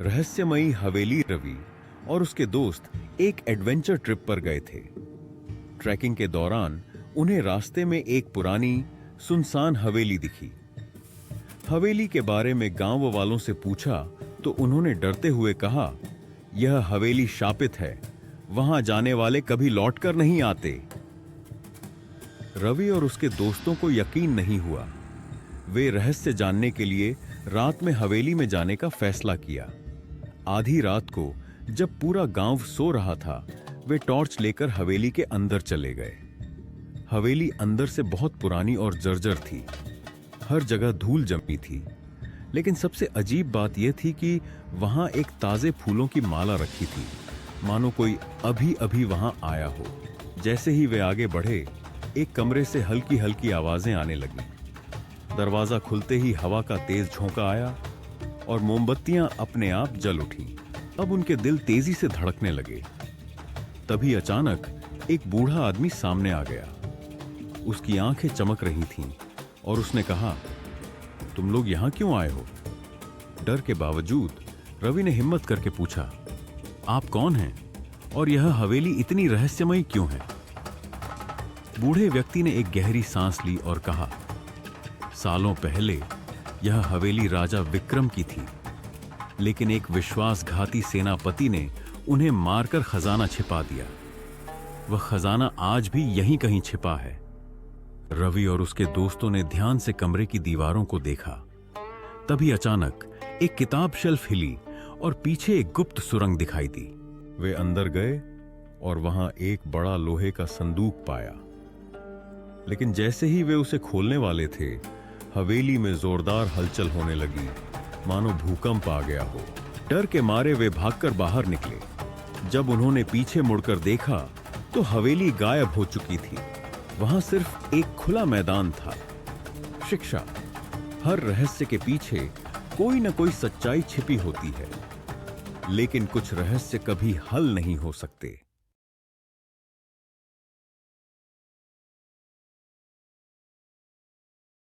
रहस्यमयी हवेली। रवि और उसके दोस्त एक एडवेंचर ट्रिप पर गए थे। ट्रैकिंग के दौरान उन्हें रास्ते में एक पुरानी सुनसान हवेली दिखी। हवेली के बारे में गांव वालों से पूछा तो उन्होंने डरते हुए कहा, यह हवेली शापित है, वहां जाने वाले कभी लौटकर नहीं आते। रवि और उसके दोस्तों को यकीन नहीं हुआ। वे रहस्य जानने के लिए रात में हवेली में जाने का फैसला किया। आधी रात को जब पूरा गांव सो रहा था, वे टॉर्च लेकर हवेली के अंदर चले गए। हवेली अंदर से बहुत पुरानी और जर्जर थी। हर जगह धूल जमी थी, लेकिन सबसे अजीब बात यह थी कि वहां एक ताजे फूलों की माला रखी थी, मानो कोई अभी अभी वहां आया हो। जैसे ही वे आगे बढ़े, एक कमरे से हल्की हल्की आवाजें आने लगी। दरवाजा खुलते ही हवा का तेज झोंका आया और मोमबत्तियां अपने आप जल उठी। अब उनके दिल तेजी से धड़कने लगे। तभी अचानक एक बूढ़ा आदमी सामने आ गया। उसकी आंखें चमक रही थीं और उसने कहा, तुम लोग यहां क्यों आए हो? डर के बावजूद रवि ने हिम्मत करके पूछा, आप कौन हैं और यह हवेली इतनी रहस्यमयी क्यों है? बूढ़े व्यक्ति ने एक गहरी सांस ली और कहा, सालों पहले यह हवेली राजा विक्रम की थी, लेकिन एक विश्वासघाती सेनापति ने उन्हें मारकर खजाना छिपा दिया। वह खजाना आज भी यहीं कहीं छिपा है। रवि और उसके दोस्तों ने ध्यान से कमरे की दीवारों को देखा। तभी अचानक एक किताब शेल्फ हिली और पीछे एक गुप्त सुरंग दिखाई दी। वे अंदर गए और वहां एक बड़ा लोहे का संदूक पाया। लेकिन जैसे ही वे उसे खोलने वाले थे, हवेली में जोरदार हलचल होने लगी, मानो भूकंप आ गया हो। डर के मारे वे भागकर बाहर निकले। जब उन्होंने पीछे मुड़कर देखा तो हवेली गायब हो चुकी थी। वहां सिर्फ एक खुला मैदान था। शिक्षा, हर रहस्य के पीछे कोई न कोई सच्चाई छिपी होती है, लेकिन कुछ रहस्य कभी हल नहीं हो सकते।